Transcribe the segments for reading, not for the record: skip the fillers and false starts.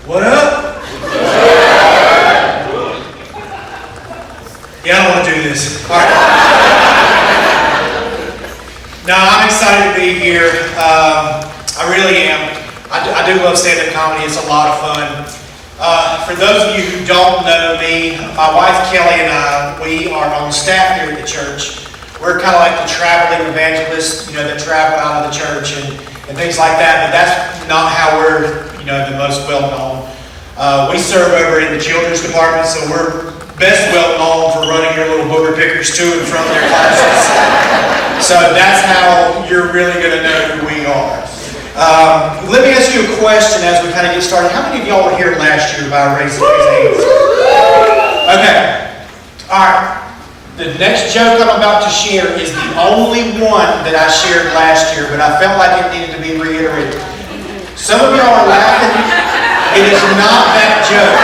What up? Yeah, I don't want to do this. All right. No, I'm excited to be here. I really am. I do love stand-up comedy. It's a lot of fun. For those of you who don't know me, my wife Kelly and I, we are on staff here at the church. We're kind of like the traveling evangelists, that travel out of the church and things like that, but that's not how we're, the most well-known. We serve over in the children's department, so we're best well-known for running your little booger pickers to and from their classes. So that's how you're really going to know who we are. Let me ask you a question as we kind of get started. How many of y'all were here last year by raising these hands? Okay. All right. The next joke I'm about to share is the only one that I shared last year, but I felt like it needed to be reiterated. Some of y'all are laughing. It is not that joke.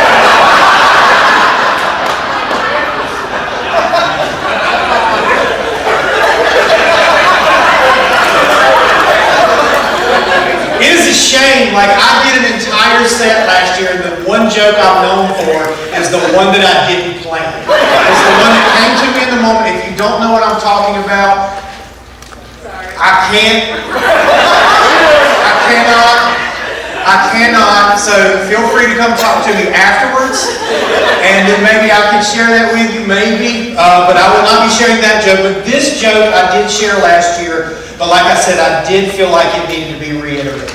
It is a shame. Like, I did an entire set last year, and the one joke I'm known for is the one that I didn't plan. It's the one that came to me in the moment. If you don't know what I'm talking about, I cannot. So feel free to come talk to me afterwards, and then maybe I can share that with you, maybe. But I will not be sharing that joke. But this joke I did share last year, but like I said, I did feel like it needed to be reiterated.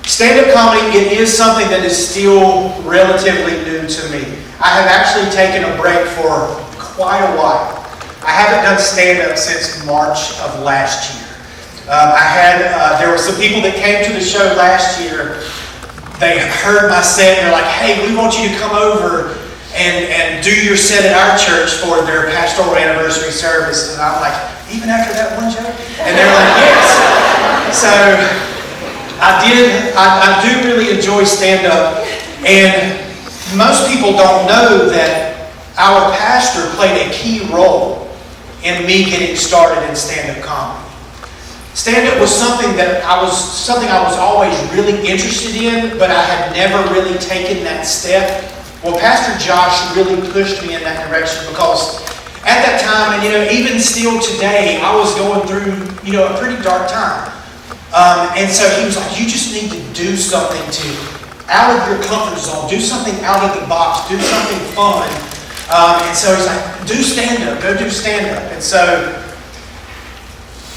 Stand-up comedy, it is something that is still relatively new to me. I have actually taken a break for quite a while. I haven't done stand-up since March of last year. There were some people that came to the show last year. They heard my set and they're like, hey, we want you to come over and do your set at our church for their pastoral anniversary service. And I'm like, even after that one joke? And they're like, yes. So I do really enjoy stand-up. And most people don't know that our pastor played a key role in me getting started in stand-up comedy. Stand-up was something I was always really interested in, but I had never really taken that step. Well, Pastor Josh really pushed me in that direction because at that time, and even still today, I was going through a pretty dark time. And so he was like, you just need to do something out of your comfort zone, do something out of the box, do something fun. And so he's like, do stand-up, go do stand-up. And so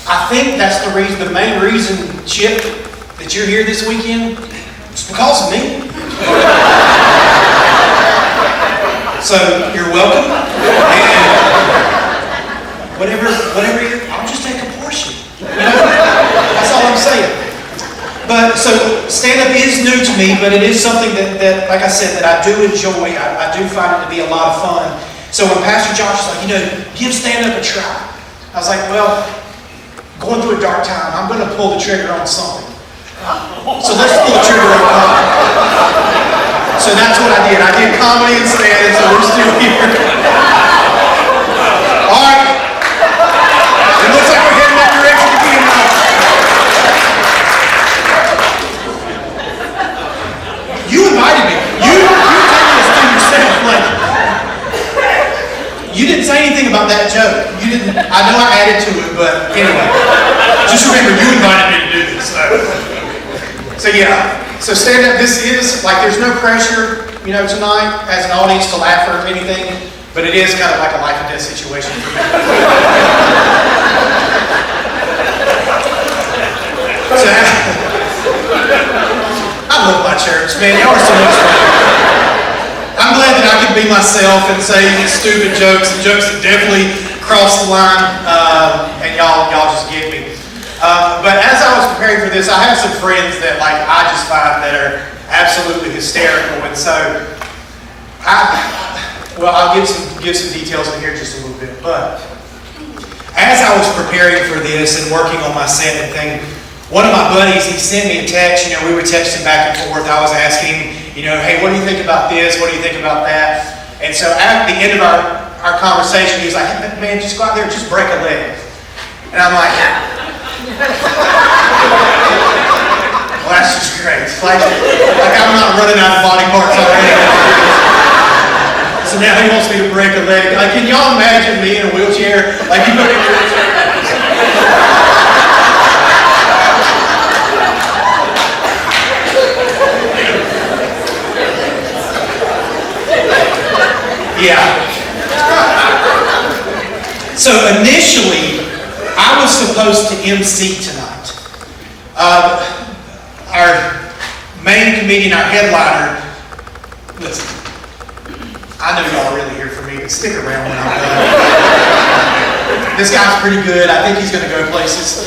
I think that's the main reason, Chip, that you're here this weekend. It's because of me. So you're welcome. And whatever I'll just take a portion. That's all I'm saying. But so stand-up is new to me, but it is something that like I said, that I do enjoy. I do find it to be a lot of fun. So when Pastor Josh was like, give stand-up a try. I was like, well, going through a dark time, I'm going to pull the trigger on something. So let's pull the trigger on comedy. So that's what I did. I did comedy instead, so we're still here. All right. It looks like we're heading that direction again now. You invited me. You told this to yourself. Like, you didn't say anything about that joke. You didn't. I know I added to it, but anyway. Just remember, you invited me to do this. So yeah. So stand up. This is like there's no pressure, tonight as an audience to laugh or anything, but it is kind of like a life and death situation for me. So, I love my church, man. Y'all are so much fun. I'm glad that I can be myself and say stupid jokes and jokes that definitely cross the line, and y'all just get me. But as I was preparing for this, I have some friends that I just find that are absolutely hysterical, and so I'll give some details in here just a little bit. But as I was preparing for this and working on my set and thing, one of my buddies, he sent me a text. We were texting back and forth. I was asking, hey, what do you think about this? What do you think about that? And so at the end of our conversation, he was like, hey, man, just go out there and just break a leg. And I'm like, Well, that's just great. Like I'm not running out of body parts already. So now he wants me to break a leg. Like, can y'all imagine me in a wheelchair? Like, you put me in a wheelchair. Yeah. So initially, I was supposed to MC tonight. Our main comedian, our headliner, listen, I know y'all are really here for me, but stick around when I'm done. This guy's pretty good. I think he's going to go places.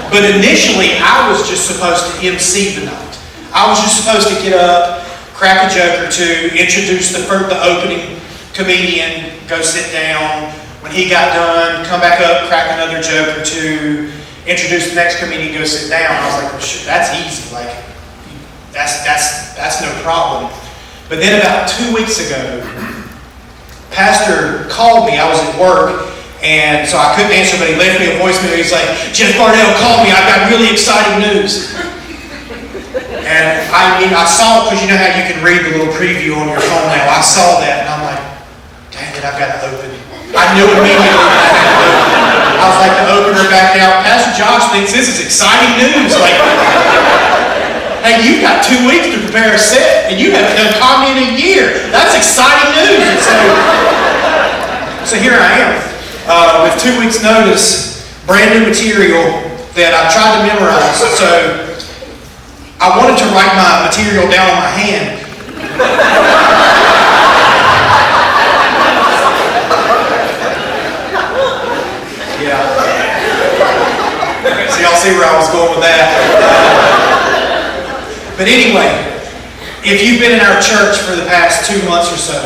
But initially, I was just supposed to MC the night. I was just supposed to get up, crack a joke or two, introduce the opening comedian, go sit down. When he got done, come back up, crack another joke or two, introduce the next comedian, go sit down. I was like, well, shit, that's easy. Like, that's no problem. But then about 2 weeks ago, Pastor called me. I was at work, and so I couldn't answer, but he left me a voicemail. He's like, Jeff Bardell called me. I've got really exciting news. And I saw it, because you know how you can read the little preview on your phone now. I saw that, and I'm like, dang it, I've got to open it. I knew immediately that I had to open it. I was like, the opener back out. Pastor Josh thinks this is exciting news. Like, hey, you've got 2 weeks to prepare a set, and you haven't done comedy in a year. That's exciting news. And so here I am, with 2 weeks' notice, brand new material that I tried to memorize. So I wanted to write my material down on my hand. Yeah. So y'all see where I was going with that. But anyway, if you've been in our church for the past 2 months or so,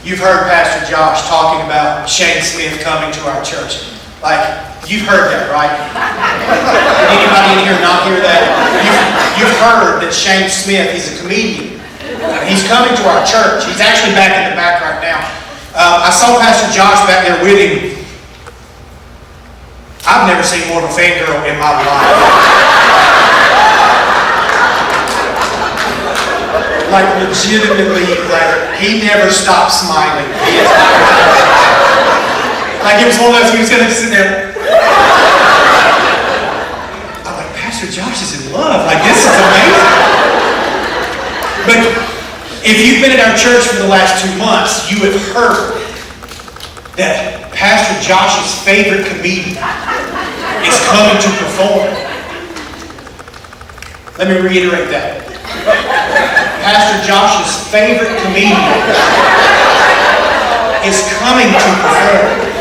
you've heard Pastor Josh talking about Shane Smith coming to our church. Like, you've heard that, right? Did anybody in here not hear that? You've heard that Shane Smith, he's a comedian. He's coming to our church. He's actually back in the back right now. I saw Pastor Josh back there with him. I've never seen more of a fangirl in my life. Like, legitimately, like, he never stopped smiling. Like, it was one of those, he was going to sit there. I'm like, Pastor Josh is in love. Like, this is amazing. But if you've been at our church for the last 2 months, you have heard that Pastor Josh's favorite comedian is coming to perform. Let me reiterate that. Pastor Josh's favorite comedian is coming to perform.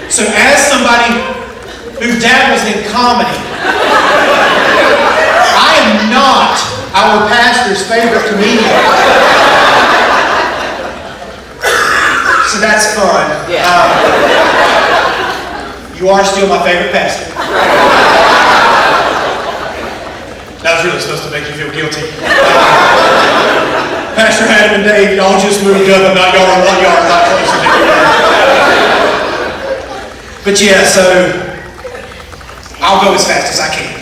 So as somebody who dabbles in comedy, I am not our pastor's favorite comedian. So that's fun. You are still my favorite pastor. That was really supposed to make you feel guilty. Pastor Adam and Dave, y'all just moved up, and not y'all are 1 yard not closer than you were. But yeah, so I'll go as fast as I can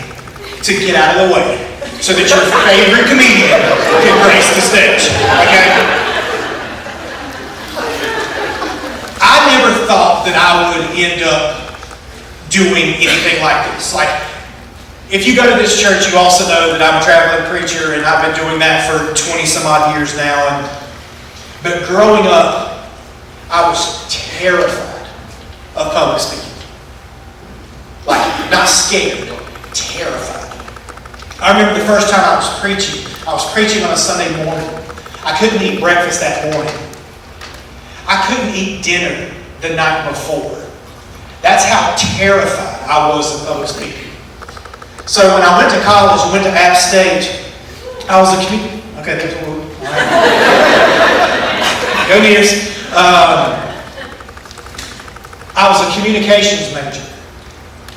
to get out of the way so that your favorite comedian can grace the stage. Okay? I never thought that I would end up doing anything like this. Like, if you go to this church, you also know that I'm a traveling preacher, and I've been doing that for 20 some odd years now. But growing up, I was terrified of public speaking. Like, not scared, terrified. I remember the first time I was preaching on a Sunday morning. I couldn't eat breakfast that morning. I couldn't eat dinner the night before. That's how terrified I was of public speaking. So when I went to college and went to App State, I was a comedian. Okay, there's a little. All right. Go Nears. I was a communications major.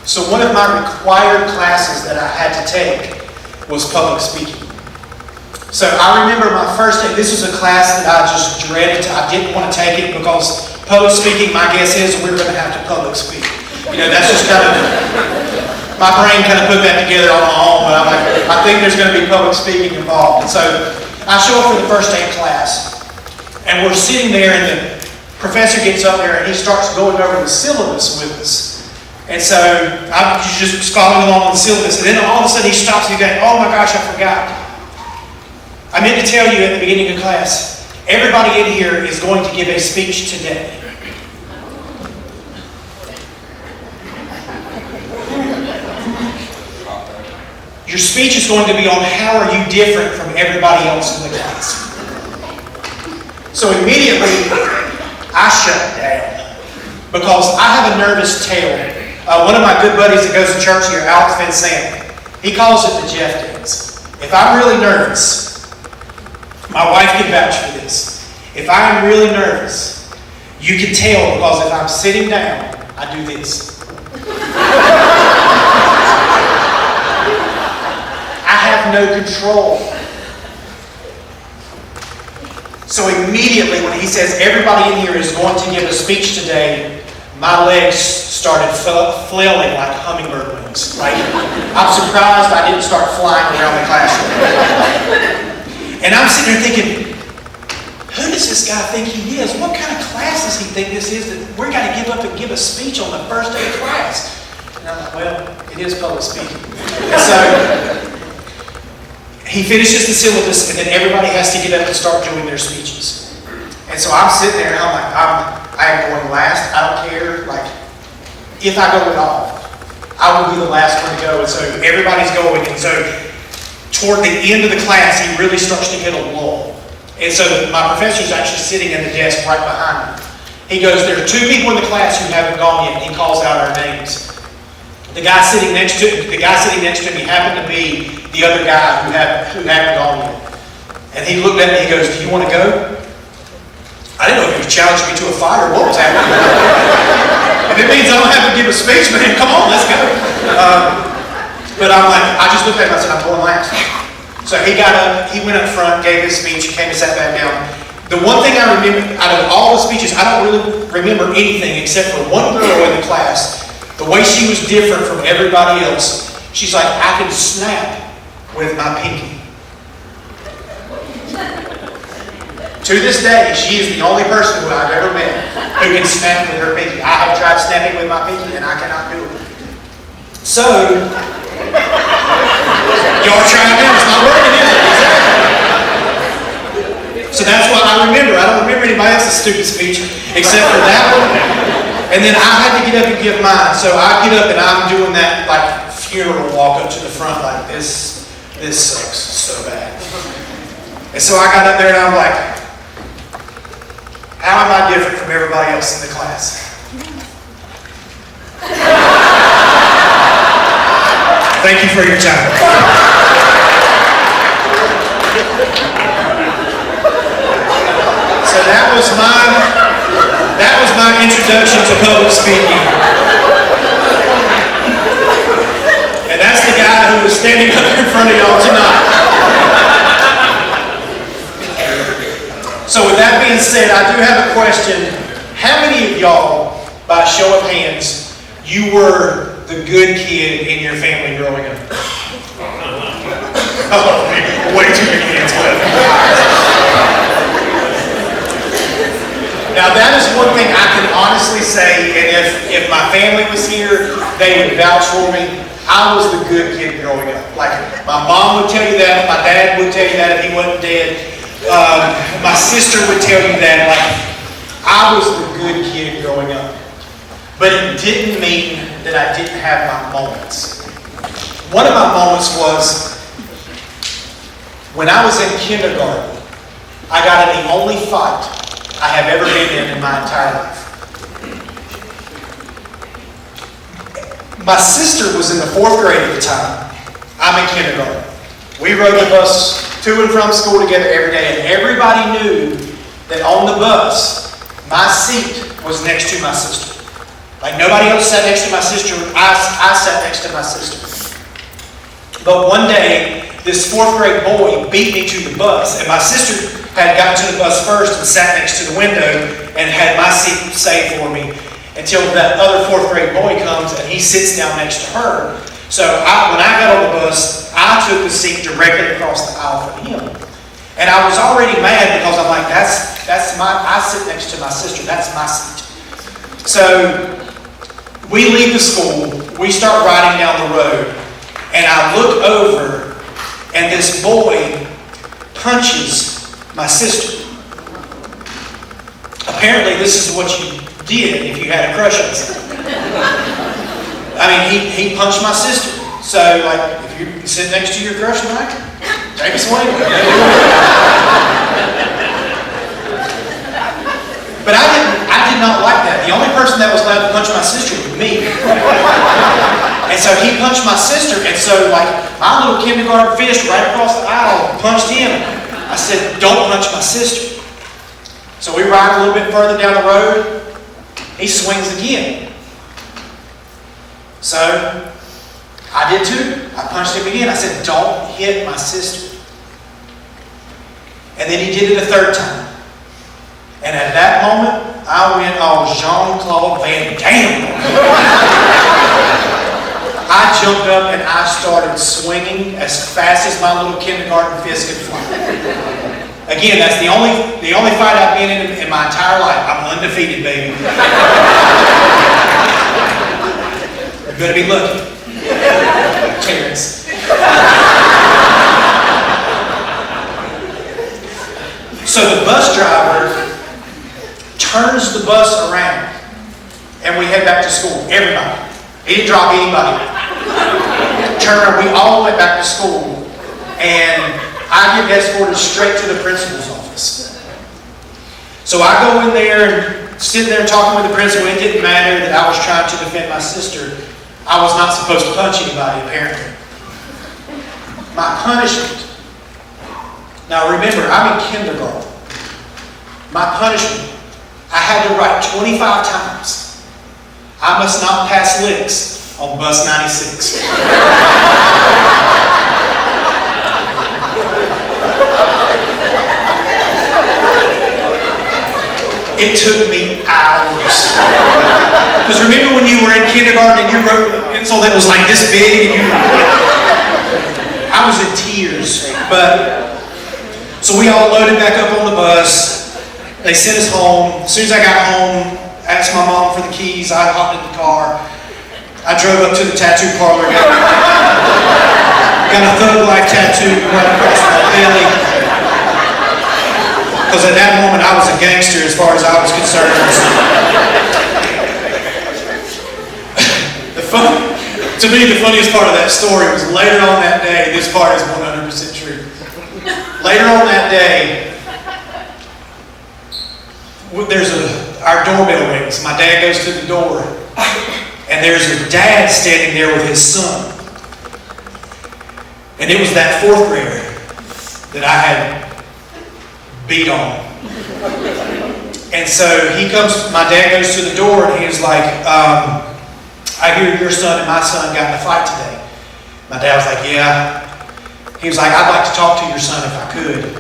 So one of my required classes that I had to take was public speaking. So I remember my first day, this was a class that I just dreaded. I didn't want to take it because public speaking, my guess is we're going to have to public speak. You know, that's just kind of, my brain kind of put that together on my own, but I'm like, I think there's going to be public speaking involved. And so I show up for the first day of class, and we're sitting there, and the professor gets up there, and he starts going over the syllabus with us. And so I'm just following along with the syllabus, and then all of a sudden he stops me going, oh my gosh, I forgot. I meant to tell you at the beginning of class, everybody in here is going to give a speech today. Your speech is going to be on how are you different from everybody else in the class. So immediately, I shut down because I have a nervous tail. One of my good buddies that goes to church here, Alex Van Sant, he calls it the Jeff dance. If I'm really nervous, my wife can vouch for this. If I'm really nervous, you can tell because if I'm sitting down, I do this. I have no control. So immediately when he says everybody in here is going to give a speech today, my legs started flailing like hummingbird wings. Like, I'm surprised I didn't start flying around the classroom. And I'm sitting there thinking, who does this guy think he is? What kind of class does he think this is that we're going to give up and give a speech on the first day of class? And I'm like, well, it is public speaking. And so he finishes the syllabus, and then everybody has to get up and start doing their speeches. And so I'm sitting there, and I'm like, I am going last. I don't care. Like, if I go at all, I will be the last one to go. And so everybody's going. And so toward the end of the class, he really starts to hit a lull. And so my professor's actually sitting at the desk right behind me. He goes, there are two people in the class who haven't gone yet. He calls out our names. The guy sitting next to me happened to be the other guy who hadn't gone yet. And he looked at me and he goes, do you want to go? I didn't know if he was challenging me to a fight or what was happening. If it means I don't have to give a speech, man, come on, let's go. But I'm like, I just looked at him and I said, I'm going last. So he got up, he went up front, gave his speech, came and sat back down. The one thing I remember, out of all the speeches, I don't really remember anything except for one girl in the class. The way she was different from everybody else, she's like, I can snap with my pinky. To this day, she is the only person who I've ever met who can snap with her pinky. I have tried snapping with my pinky and I cannot do it. So, y'all trying now, it's not working, is it? Exactly. So that's what I remember. I don't remember anybody else's stupid speech except for that one. And then I had to get up and give mine. So I get up and I'm doing that like funeral walk up to the front like this sucks so bad. And so I got up there and I'm like, how am I different from everybody else in the class? Thank you for your time. So that was my introduction to public speaking. And that's the guy who is standing up in front of y'all tonight. So with that being said, I do have a question. How many of y'all, by a show of hands, you were the good kid in your family growing up? Oh, man, way too many hands left. Now that is one thing I can honestly say, and if my family was here, they would vouch for me. I was the good kid growing up. Like, my mom would tell you that, my dad would tell you that if he wasn't dead. My sister would tell you that, like, I was the good kid growing up. But it didn't mean that I didn't have my moments. One of my moments was when I was in kindergarten, I got in the only fight I have ever been in my entire life. My sister was in the 4th grade at the time. I'm in kindergarten. We rode the bus to and from school together every day, and everybody knew that on the bus, my seat was next to my sister. Like nobody else sat next to my sister. I sat next to my sister. But one day, this 4th grade boy beat me to the bus, and my sister had gotten to the bus first and sat next to the window and had my seat saved for me until that other 4th grade boy comes and he sits down next to her. So when I got on the bus, I took the seat directly across the aisle from him. And I was already mad because I'm like, I sit next to my sister, that's my seat. So we leave the school, we start riding down the road, and I look over, and this boy punches my sister. Apparently, this is what you did if you had a crush on someone. I mean, he punched my sister. So, like, if you sit next to your crush, Mike, take a swing. But I did not like that. The only person that was allowed to punch my sister was me. And so he punched my sister, and so like my little kindergarten fist right across the aisle punched him. I said, don't punch my sister. So we ride a little bit further down the road. He swings again. So I did too. I punched him again. I said, don't hit my sister. And then he did it a 3rd time. And at that moment, I went all Jean-Claude Van Damme. I jumped up and I started swinging as fast as my little kindergarten fist could fly. Again, that's the only fight I've been in my entire life. I'm undefeated, baby. You're going to be lucky. Terrence. So the bus driver turns the bus around and we head back to school. Everybody. He didn't drop anybody. We all went back to school, and I get escorted straight to the principal's office. So I go in there and sitting there talking with the principal. It didn't matter that I was trying to defend my sister. I was not supposed to punch anybody, apparently. My punishment. Now remember, I'm in kindergarten. My punishment, I had to write 25 times. I must not pass licks on bus 96. It took me hours. Because remember when you were in kindergarten and you wrote a pencil that was like this big? I was in tears. So we all loaded back up on the bus. They sent us home. As soon as I got home, I asked my mom for the keys. I hopped in the car. I drove up to the tattoo parlor. Got a Thug Life tattoo right across my belly. Because at that moment I was a gangster as far as I was concerned. To me, the funniest part of that story was later on that day. This part is 100% true. Later on that day, our doorbell rings. My dad goes to the door, and there's a dad standing there with his son. And it was that 4th grader that I had beat on. And so my dad goes to the door and he was like, I hear your son and my son got in a fight today. My dad was like, yeah. He was like, I'd like to talk to your son if I could.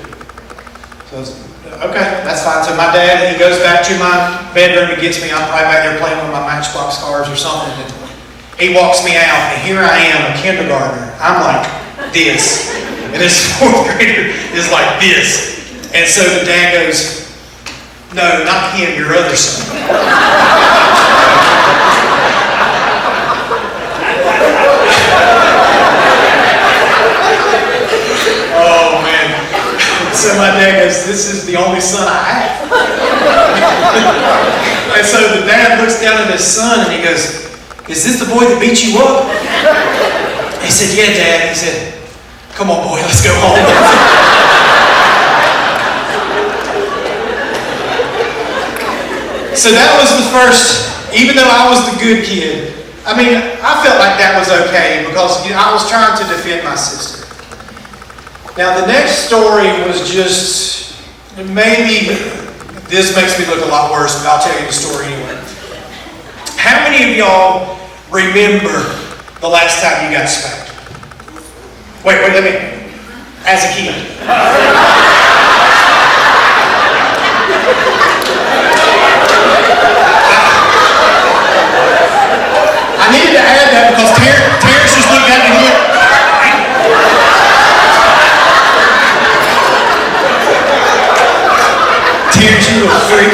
So I was, okay, that's fine. So my dad, he goes back to my bedroom and gets me. I'm probably back there playing with my Matchbox cars or something. And he walks me out, and here I am, a kindergartner. I'm like this. And this 4th grader is like this. And so the dad goes, no, not him, your other son. Oh, man. So my dad goes, this is the only son I have. And so the dad looks down at his son and he goes, is this the boy that beat you up? He said, yeah, Dad. He said, come on, boy, let's go home. So that was the first, even though I was the good kid, I mean, I felt like that was okay because I was trying to defend my sister. Now the next story was just, maybe this makes me look a lot worse, but I'll tell you the story anyway. How many of y'all remember the last time you got spanked? Wait, let me, as a kid. I needed to add that because Terrence just looked at me and went, Terrence, you little freak.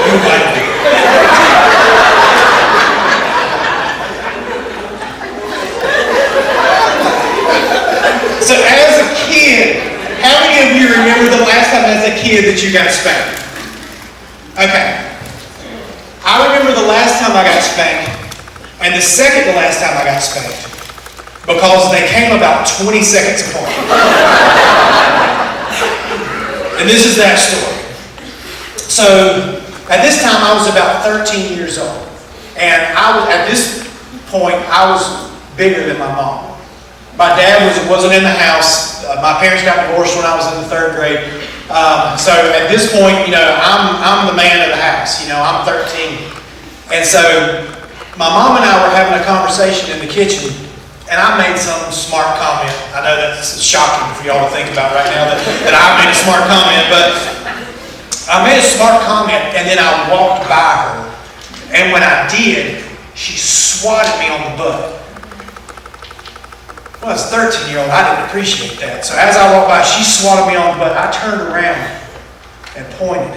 You might be. So as a kid, how many of you remember the last time as a kid that you got spanked? Okay. I remember the last time I got spanked and the second to last time I got spanked because they came about 20 seconds apart. And this is that story. So at this time I was about 13 years old. And at this point I was bigger than my mom. My dad wasn't in the house. My parents got divorced when I was in the 3rd grade. So at this point, I'm the man of the house. I'm 13. And so my mom and I were having a conversation in the kitchen, and I made some smart comment. I know that's shocking for y'all to think about right now that I made a smart comment, but I made a smart comment, and then I walked by her. And when I did, she swatted me on the butt. Well, as a 13-year-old, I didn't appreciate that. So as I walked by, she swatted me on the butt. I turned around and pointed.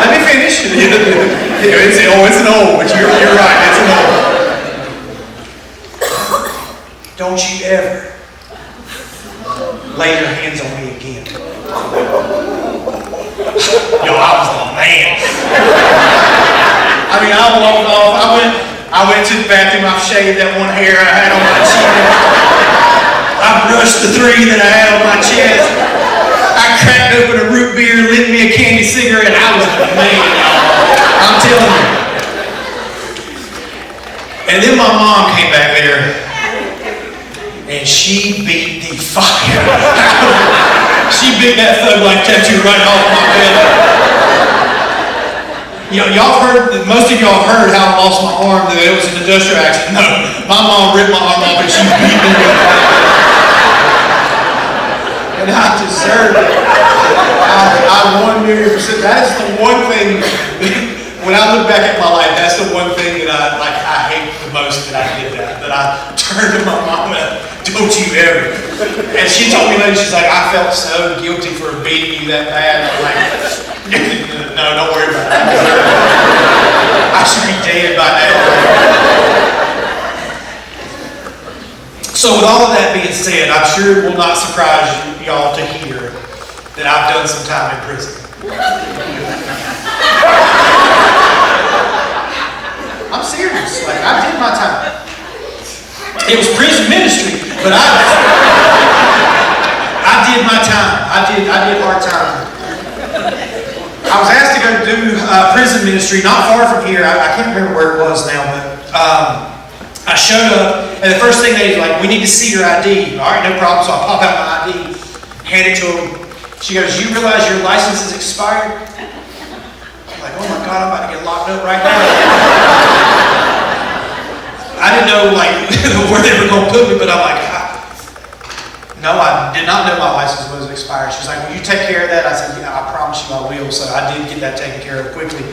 Let me finish. It's an old, but you're right, it's an old. Don't you ever lay your hands on me again. Yo, I was the man. I mean, I walked off. I went to the bathroom. I shaved that one hair I had on my chin. I brushed the 3 that I had on my chest. I cracked open a root beer, lit me a candy cigarette. I was the man, y'all. I'm telling you. And then my mom came back there, and she beat the fuck out of me. She beat that thug life tattoo right off my bed. Y'all heard, most of y'all heard how I lost my arm, that it was an industrial accident. No, my mom ripped my arm off and she beat me up. And I deserved it. I 1,000,000%. That is the one thing, when I look back at my life, that's the one thing that I hate the most that I did that. That I turned to my mom and don't you ever. And she told me later, she's like, I felt so guilty for beating you that bad. I'm like, no, don't worry about it. I should be dead by now. So with all of that being said, I'm sure it will not surprise y'all to hear that I've done some time in prison. I'm serious. Like, I did my time. It was prison ministry, but I did my time. I did hard time. I was asked to go do prison ministry not far from here. I can't remember where it was now, but I showed up, and the first thing they were like, we need to see your ID. All right, no problem. So I pop out my ID, hand it to them. She goes, you realize your license is expired? I'm like, oh my God, I'm about to get locked up right now. I didn't know where they were going to put me, but I'm like, no, I did not know my license was expired. She's like, will you take care of that? I said, yeah, I promise you I will. So I did get that taken care of quickly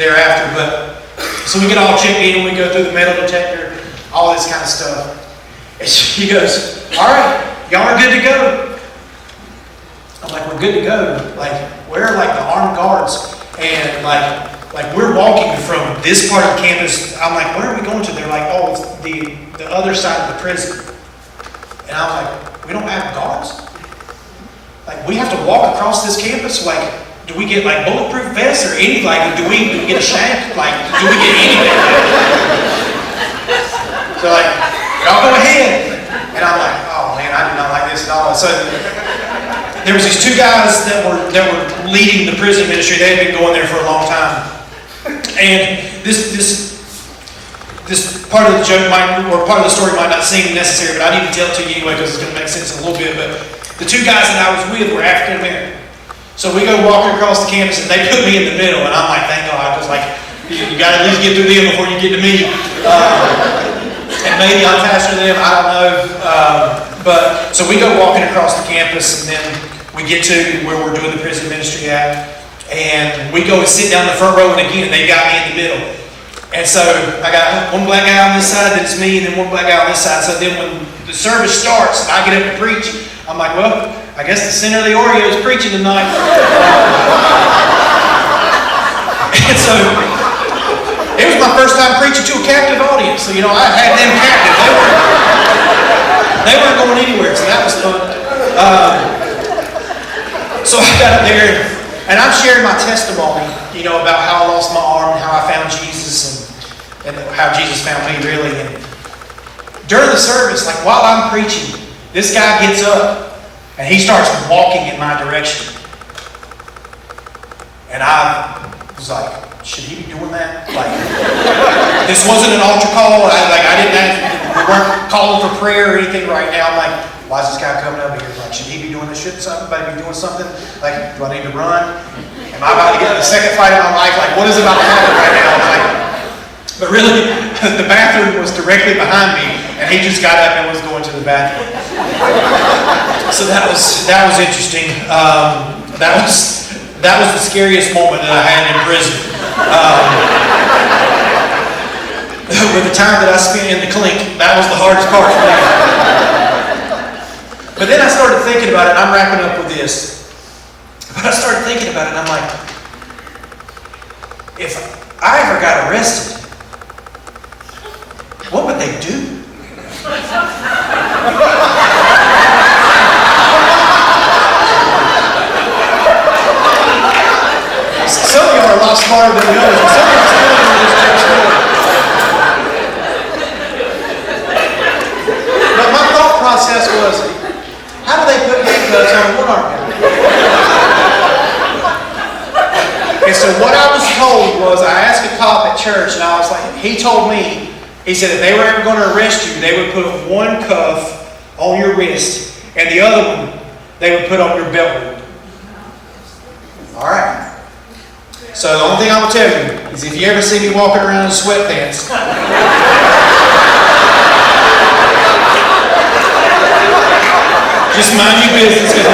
thereafter. But so we get all checked in, we go through the metal detector, all this kind of stuff. And she goes, all right, y'all are good to go. I'm like, we're good to go. Like, we're like the armed guards. And like we're walking from this part of the campus. I'm like, where are we going to? They're like, oh, it's the other side of the prison. And I'm like, we don't have guards? Like, we have to walk across this campus? Like, do we get like bulletproof vests or anything? Like, do we get a shank? Like, do we get anything? So like, y'all go ahead. And I'm like, oh man, I did not like this at all. So there was these 2 guys that were leading the prison ministry. They had been going there for a long time. And this this part of the joke or part of the story might not seem necessary, but I need to tell it to you anyway because it's going to make sense in a little bit. But the two guys that I was with were African American. So we go walking across the campus and they put me in the middle, and I'm like, thank God, because like, you got to at least get through them before you get to me. And maybe I'm faster than them, I don't know. But so we go walking across the campus, and then we get to where we're doing the prison ministry at, and we go and sit down in the front row, and again, they got me in the middle. And so I got one black guy on this side, that's me, and then one black guy on this side. So then when the service starts and I get up to preach, I'm like, well, I guess the center of the Oreo is preaching tonight. And so it was my first time preaching to a captive audience. So, I had them captive. They weren't going anywhere, so that was fun. So I got up there, and I'm sharing my testimony, about how I lost my arm and how I found Jesus and how Jesus found me, really. And during the service, like while I'm preaching, this guy gets up and he starts walking in my direction. And I was like, should he be doing that? Like, this wasn't an altar call. We weren't calling for prayer or anything right now. I'm like, why is this guy coming over here? Like, should he be doing this? Should somebody be doing something? Like, do I need to run? Am I about to get in the second fight of my life? Like, what is about to happen right now? But really, the bathroom was directly behind me, and he just got up and was going to the bathroom. So that was interesting. That was the scariest moment that I had in prison. With the time that I spent in the clink, that was the hardest part for me. But then I started thinking about it, and I'm wrapping up with this. But I started thinking about it, and I'm like, if I ever got arrested, what would they do? Some of you are a lot smarter than the others. Some of you are smarter than this church story. But my thought process was, how do they put handcuffs on one arm guy? And so what I was told was, I asked a cop at church, and I was like, he told me, he said if they were ever going to arrest you, they would put one cuff on your wrist, and the other one they would put on your belt loop. All right. So the only thing I will tell you is if you ever see me walking around in sweatpants, just mind your business, because